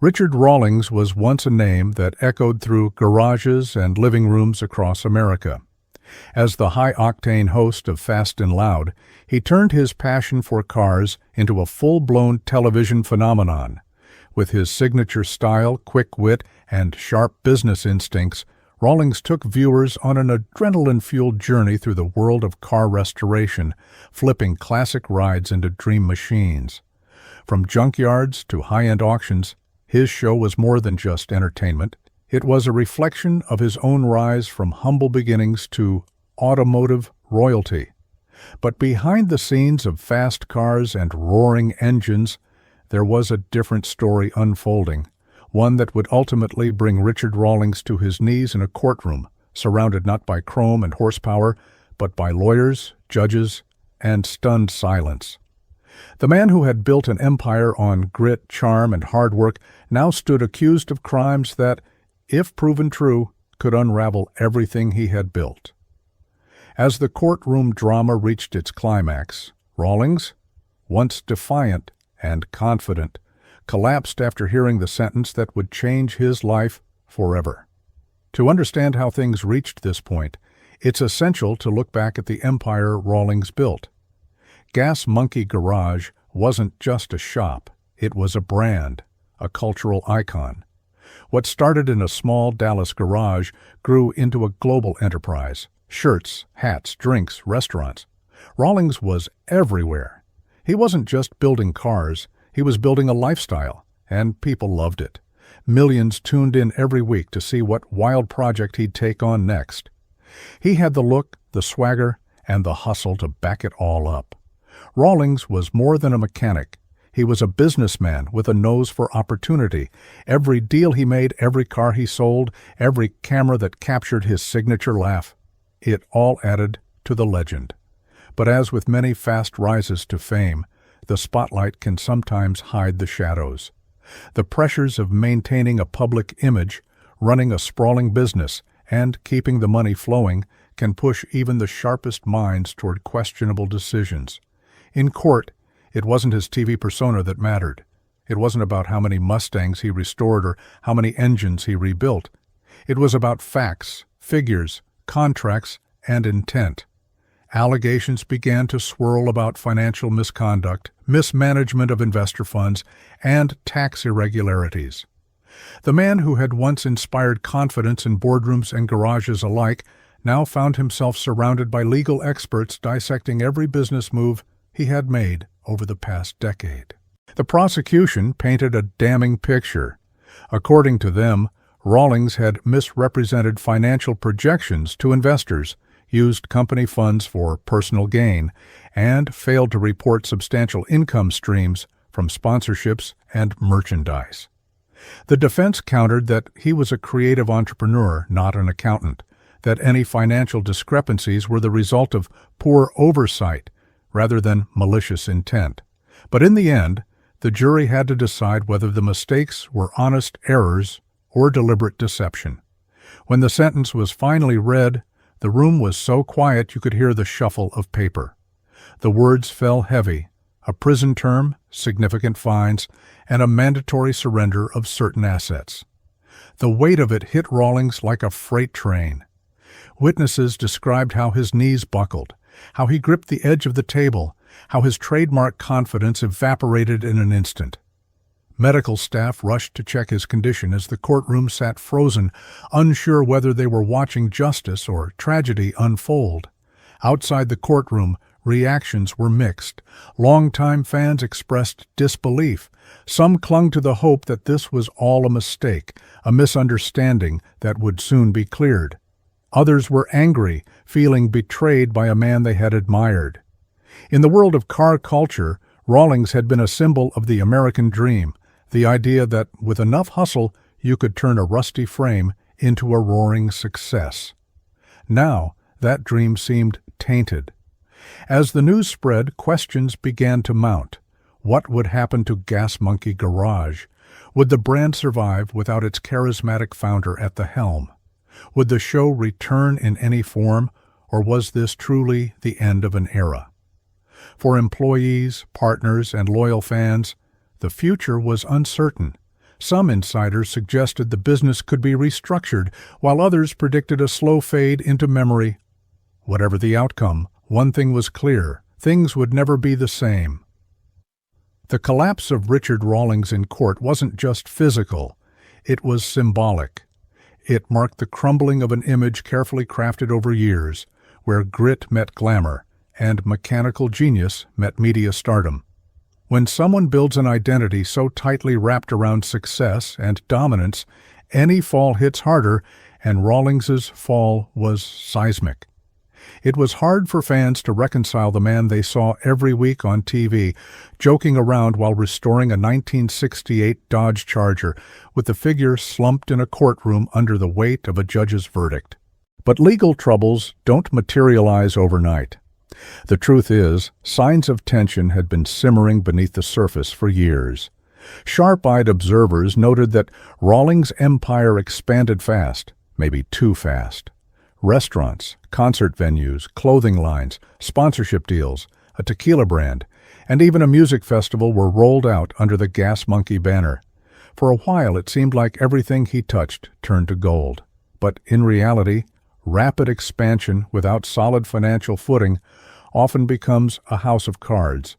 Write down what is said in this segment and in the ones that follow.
Richard Rawlings was once a name that echoed through garages and living rooms across America. As the high-octane host of Fast and Loud, he turned his passion for cars into a full-blown television phenomenon. With his signature style, quick wit, and sharp business instincts, Rawlings took viewers on an adrenaline-fueled journey through the world of car restoration, flipping classic rides into dream machines. From junkyards to high-end auctions, his show was more than just entertainment. It was a reflection of his own rise from humble beginnings to automotive royalty. But behind the scenes of fast cars and roaring engines, there was a different story unfolding, one that would ultimately bring Richard Rawlings to his knees in a courtroom, surrounded not by chrome and horsepower, but by lawyers, judges, and stunned silence. The man who had built an empire on grit, charm, and hard work now stood accused of crimes that, if proven true, could unravel everything he had built. As the courtroom drama reached its climax, Rawlings, once defiant and confident, collapsed after hearing the sentence that would change his life forever. To understand how things reached this point, it's essential to look back at the empire Rawlings built. Gas Monkey Garage wasn't just a shop, it was a brand, a cultural icon. What started in a small Dallas garage grew into a global enterprise. Shirts, hats, drinks, restaurants. Rawlings was everywhere. He wasn't just building cars, he was building a lifestyle, and people loved it. Millions tuned in every week to see what wild project he'd take on next. He had the look, the swagger, and the hustle to back it all up. Rawlings was more than a mechanic. He was a businessman with a nose for opportunity. Every deal he made, every car he sold, every camera that captured his signature laugh, it all added to the legend. But as with many fast rises to fame, the spotlight can sometimes hide the shadows. The pressures of maintaining a public image, running a sprawling business, and keeping the money flowing can push even the sharpest minds toward questionable decisions. In court, it wasn't his TV persona that mattered. It wasn't about how many Mustangs he restored or how many engines he rebuilt. It was about facts, figures, contracts, and intent. Allegations began to swirl about financial misconduct, mismanagement of investor funds, and tax irregularities. The man who had once inspired confidence in boardrooms and garages alike now found himself surrounded by legal experts dissecting every business move he had made over the past decade. The prosecution painted a damning picture. According to them, Rawlings had misrepresented financial projections to investors, used company funds for personal gain, and failed to report substantial income streams from sponsorships and merchandise. The defense countered that he was a creative entrepreneur, not an accountant, that any financial discrepancies were the result of poor oversight rather than malicious intent. But in the end, the jury had to decide whether the mistakes were honest errors or deliberate deception. When the sentence was finally read, the room was so quiet you could hear the shuffle of paper. The words fell heavy: a prison term, significant fines, and a mandatory surrender of certain assets. The weight of it hit Rawlings like a freight train. Witnesses described how his knees buckled, how he gripped the edge of the table, how his trademark confidence evaporated in an instant. Medical staff rushed to check his condition as the courtroom sat frozen, unsure whether they were watching justice or tragedy unfold. Outside the courtroom, reactions were mixed. Longtime fans expressed disbelief. Some clung to the hope that this was all a mistake, a misunderstanding that would soon be cleared. Others were angry, feeling betrayed by a man they had admired. In the world of car culture, Rawlings had been a symbol of the American dream, the idea that with enough hustle you could turn a rusty frame into a roaring success. Now, that dream seemed tainted. As the news spread, questions began to mount. What would happen to Gas Monkey Garage? Would the brand survive without its charismatic founder at the helm? Would the show return in any form, or was this truly the end of an era? For employees, partners, and loyal fans, the future was uncertain. Some insiders suggested the business could be restructured, while others predicted a slow fade into memory. Whatever the outcome, one thing was clear: things would never be the same. The collapse of Richard Rawlings in court wasn't just physical, it was symbolic. It marked the crumbling of an image carefully crafted over years, where grit met glamour and mechanical genius met media stardom. When someone builds an identity so tightly wrapped around success and dominance, any fall hits harder, and Rawlings's fall was seismic. It was hard for fans to reconcile the man they saw every week on TV, joking around while restoring a 1968 Dodge Charger, with the figure slumped in a courtroom under the weight of a judge's verdict. But legal troubles don't materialize overnight. The truth is, signs of tension had been simmering beneath the surface for years. Sharp-eyed observers noted that Rawlings' empire expanded fast, maybe too fast. Restaurants, concert venues, clothing lines, sponsorship deals, a tequila brand, and even a music festival were rolled out under the Gas Monkey banner. For a while it seemed like everything he touched turned to gold. But in reality, rapid expansion without solid financial footing often becomes a house of cards.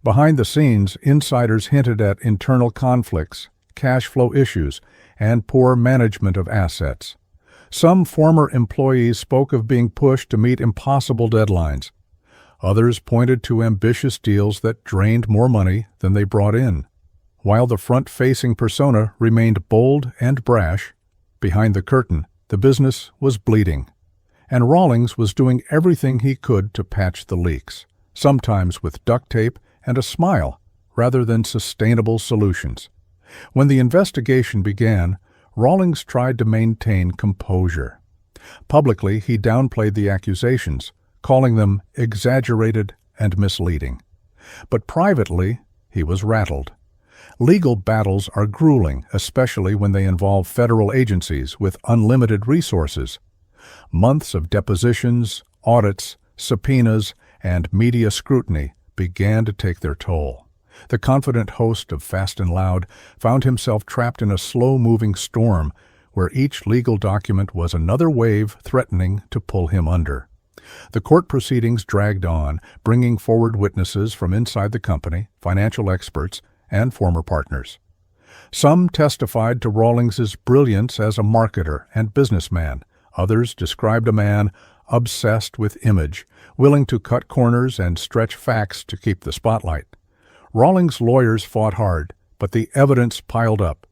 Behind the scenes, insiders hinted at internal conflicts, cash flow issues, and poor management of assets. Some former employees spoke of being pushed to meet impossible deadlines. Others pointed to ambitious deals that drained more money than they brought in. While the front-facing persona remained bold and brash, behind the curtain, the business was bleeding. And Rawlings was doing everything he could to patch the leaks, sometimes with duct tape and a smile, rather than sustainable solutions. When the investigation began, Rawlings tried to maintain composure. Publicly, he downplayed the accusations, calling them exaggerated and misleading. But privately, he was rattled. Legal battles are grueling, especially when they involve federal agencies with unlimited resources. Months of depositions, audits, subpoenas, and media scrutiny began to take their toll. The confident host of Fast and Loud found himself trapped in a slow-moving storm where each legal document was another wave threatening to pull him under. The court proceedings dragged on, bringing forward witnesses from inside the company, financial experts, and former partners. Some testified to Rawlings's brilliance as a marketer and businessman. Others described a man obsessed with image, willing to cut corners and stretch facts to keep the spotlight. Rawlings' lawyers fought hard, but the evidence piled up.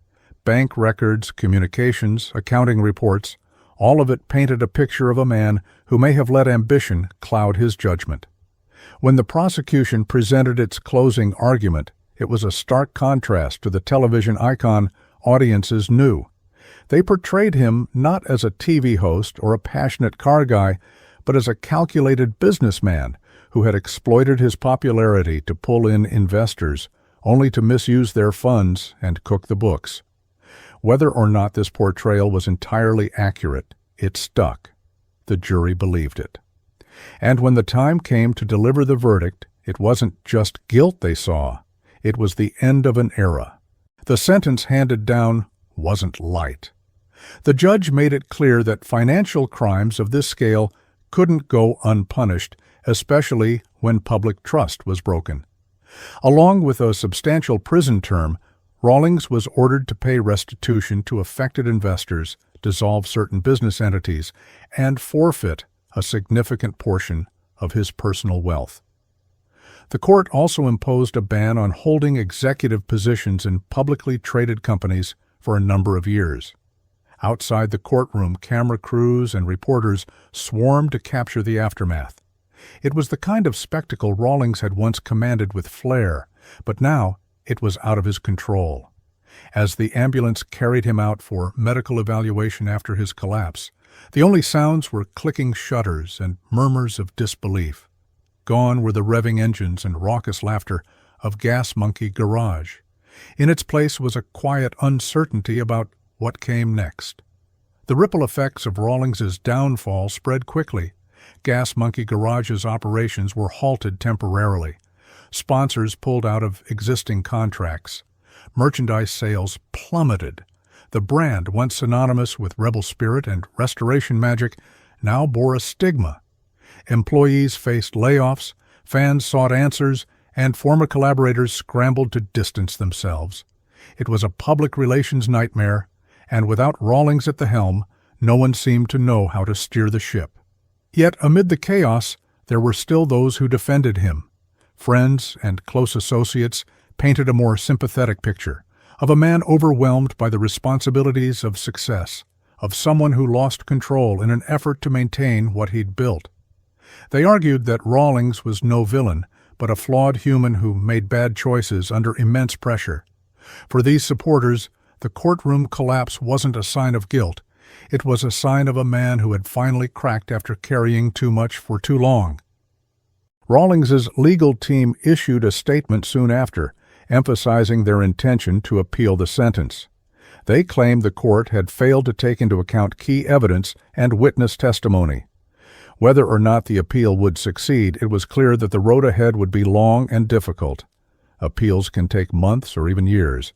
Bank records, communications, accounting reports, all of it painted a picture of a man who may have let ambition cloud his judgment. When the prosecution presented its closing argument, it was a stark contrast to the television icon audiences knew. They portrayed him not as a TV host or a passionate car guy, but as a calculated businessman who had exploited his popularity to pull in investors, only to misuse their funds and cook the books. Whether or not this portrayal was entirely accurate, it stuck. The jury believed it. And when the time came to deliver the verdict, it wasn't just guilt they saw. It was the end of an era. The sentence handed down wasn't light. The judge made it clear that financial crimes of this scale couldn't go unpunished, especially when public trust was broken. Along with a substantial prison term, Rawlings was ordered to pay restitution to affected investors, dissolve certain business entities, and forfeit a significant portion of his personal wealth. The court also imposed a ban on holding executive positions in publicly traded companies for a number of years. Outside the courtroom, camera crews and reporters swarmed to capture the aftermath. It was the kind of spectacle Rawlings had once commanded with flair, but now it was out of his control. As the ambulance carried him out for medical evaluation after his collapse, the only sounds were clicking shutters and murmurs of disbelief. Gone were the revving engines and raucous laughter of Gas Monkey Garage. In its place was a quiet uncertainty about what came next. The ripple effects of Rawlings's downfall spread quickly. Gas Monkey Garage's operations were halted temporarily. Sponsors pulled out of existing contracts. Merchandise sales plummeted. The brand, once synonymous with rebel spirit and restoration magic, now bore a stigma. Employees faced layoffs, fans sought answers, and former collaborators scrambled to distance themselves. It was a public relations nightmare, and without Rawlings at the helm, no one seemed to know how to steer the ship. Yet amid the chaos, there were still those who defended him. Friends and close associates painted a more sympathetic picture of a man overwhelmed by the responsibilities of success, of someone who lost control in an effort to maintain what he'd built. They argued that Rawlings was no villain, but a flawed human who made bad choices under immense pressure. For these supporters, the courtroom collapse wasn't a sign of guilt. It was a sign of a man who had finally cracked after carrying too much for too long. Rawlings's legal team issued a statement soon after, emphasizing their intention to appeal the sentence. They claimed the court had failed to take into account key evidence and witness testimony. Whether or not the appeal would succeed, it was clear that the road ahead would be long and difficult. Appeals can take months or even years,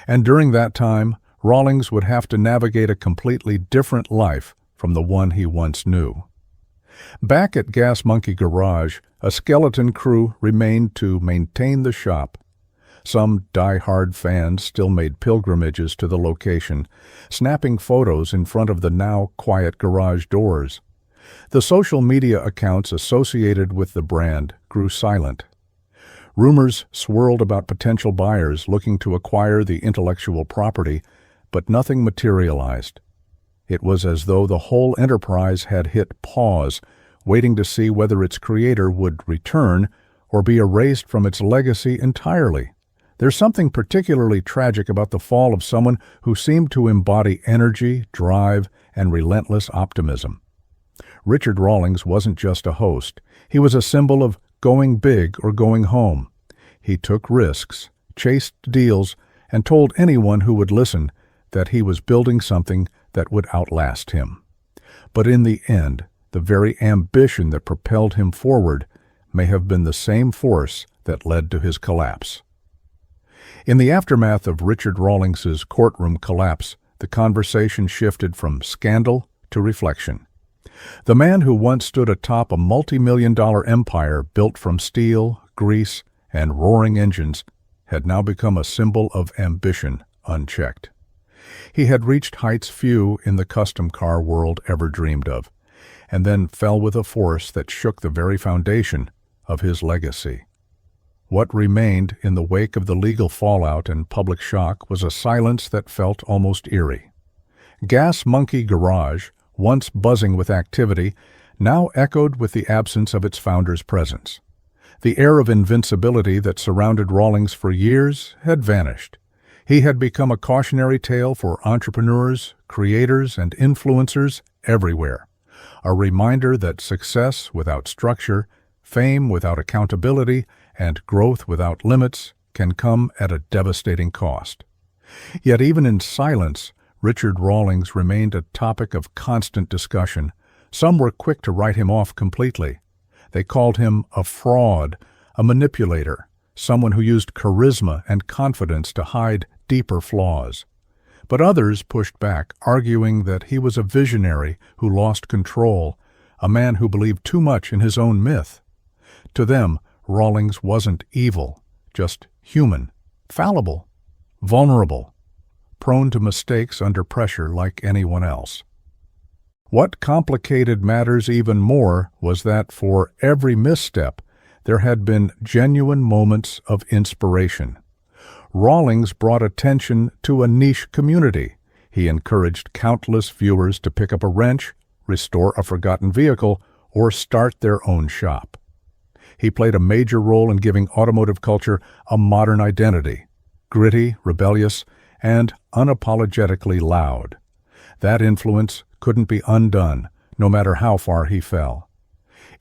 and during that time, Rawlings would have to navigate a completely different life from the one he once knew. Back at Gas Monkey Garage, a skeleton crew remained to maintain the shop. Some die-hard fans still made pilgrimages to the location, snapping photos in front of the now quiet garage doors. The social media accounts associated with the brand grew silent. Rumors swirled about potential buyers looking to acquire the intellectual property, but nothing materialized. It was as though the whole enterprise had hit pause, waiting to see whether its creator would return or be erased from its legacy entirely. There's something particularly tragic about the fall of someone who seemed to embody energy, drive, and relentless optimism. Richard Rawlings wasn't just a host. He was a symbol of going big or going home. He took risks, chased deals, and told anyone who would listen that he was building something that would outlast him. But in the end, the very ambition that propelled him forward may have been the same force that led to his collapse. In the aftermath of Richard Rawlings's courtroom collapse, the conversation shifted from scandal to reflection. The man who once stood atop a multi-million-dollar empire built from steel, grease, and roaring engines had now become a symbol of ambition unchecked. He had reached heights few in the custom car world ever dreamed of, and then fell with a force that shook the very foundation of his legacy. What remained in the wake of the legal fallout and public shock was a silence that felt almost eerie. Gas Monkey Garage, once buzzing with activity, now echoed with the absence of its founder's presence. The air of invincibility that surrounded Rawlings for years had vanished. He had become a cautionary tale for entrepreneurs, creators, and influencers everywhere, a reminder that success without structure, fame without accountability, and growth without limits can come at a devastating cost. Yet even in silence, Richard Rawlings remained a topic of constant discussion. Some were quick to write him off completely. They called him a fraud, a manipulator, someone who used charisma and confidence to hide deeper flaws. But others pushed back, arguing that he was a visionary who lost control, a man who believed too much in his own myth. To them, Rawlings wasn't evil, just human, fallible, vulnerable, prone to mistakes under pressure like anyone else. What complicated matters even more was that for every misstep, there had been genuine moments of inspiration. Rawlings brought attention to a niche community. He encouraged countless viewers to pick up a wrench, restore a forgotten vehicle, or start their own shop. He played a major role in giving automotive culture a modern identity, gritty, rebellious, and unapologetically loud. That influence couldn't be undone, no matter how far he fell.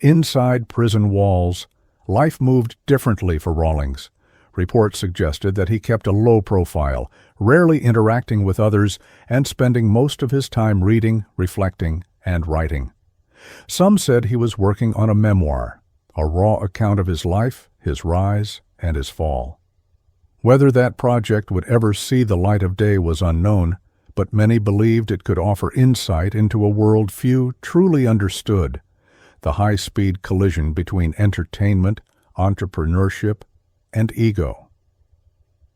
Inside prison walls, life moved differently for Rawlings. Reports suggested that he kept a low profile, rarely interacting with others, and spending most of his time reading, reflecting, and writing. Some said he was working on a memoir, a raw account of his life, his rise, and his fall. Whether that project would ever see the light of day was unknown, but many believed it could offer insight into a world few truly understood: the high-speed collision between entertainment, entrepreneurship, and ego.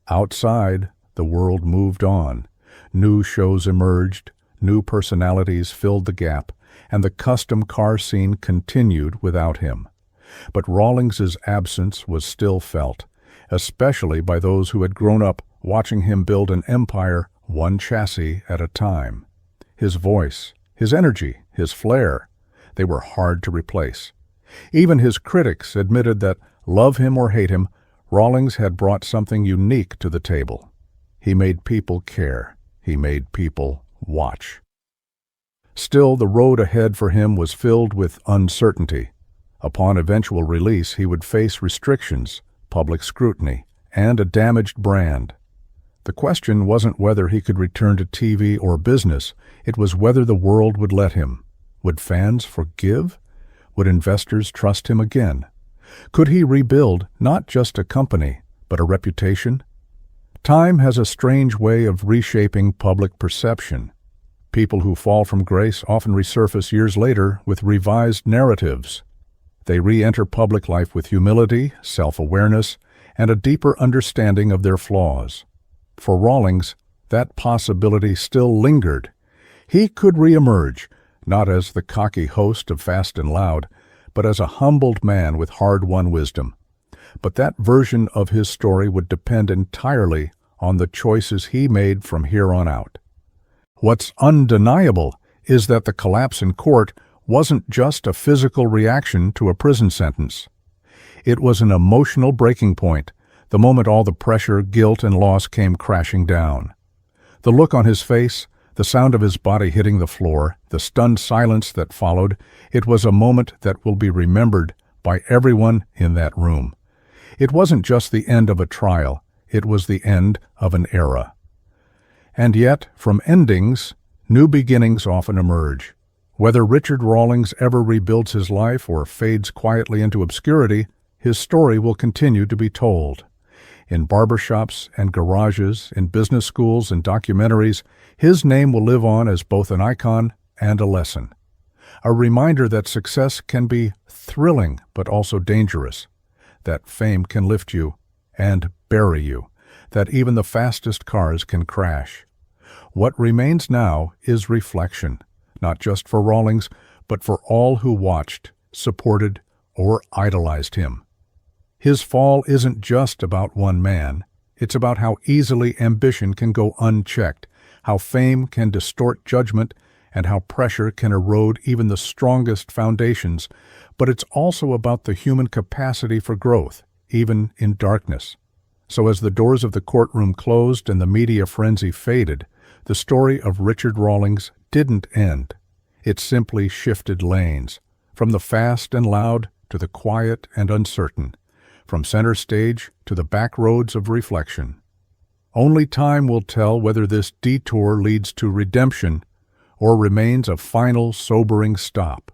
Outside, the world moved on. New shows emerged, new personalities filled the gap, and the custom car scene continued without him. But Rawlings's absence was still felt, especially by those who had grown up watching him build an empire one chassis at a time. His voice, his energy, his flair, they were hard to replace. Even his critics admitted that, love him or hate him, Rawlings had brought something unique to the table. He made people care. He made people watch. Still, the road ahead for him was filled with uncertainty. Upon eventual release, he would face restrictions, public scrutiny, and a damaged brand. The question wasn't whether he could return to TV or business, it was whether the world would let him. Would fans forgive? Would investors trust him again? Could he rebuild not just a company, but a reputation? Time has a strange way of reshaping public perception. People who fall from grace often resurface years later with revised narratives. They re-enter public life with humility, self-awareness, and a deeper understanding of their flaws. For Rawlings, that possibility still lingered. He could re-emerge, not as the cocky host of Fast and Loud, but as a humbled man with hard-won wisdom. But that version of his story would depend entirely on the choices he made from here on out. What's undeniable is that the collapse in court wasn't just a physical reaction to a prison sentence. It was an emotional breaking point, the moment all the pressure, guilt, and loss came crashing down. The look on his face, the sound of his body hitting the floor, the stunned silence that followed, it was a moment that will be remembered by everyone in that room. It wasn't just the end of a trial, it was the end of an era. And yet, from endings, new beginnings often emerge. Whether Richard Rawlings ever rebuilds his life or fades quietly into obscurity, his story will continue to be told. In barbershops and garages, in business schools and documentaries, his name will live on as both an icon and a lesson. A reminder that success can be thrilling but also dangerous, that fame can lift you and bury you, that even the fastest cars can crash. What remains now is reflection, not just for Rawlings, but for all who watched, supported, or idolized him. His fall isn't just about one man. It's about how easily ambition can go unchecked, how fame can distort judgment, and how pressure can erode even the strongest foundations. But it's also about the human capacity for growth, even in darkness. So as the doors of the courtroom closed and the media frenzy faded, the story of Richard Rawlings didn't end. It simply shifted lanes, from the fast and loud to the quiet and uncertain, from center stage to the back roads of reflection. Only time will tell whether this detour leads to redemption or remains a final sobering stop.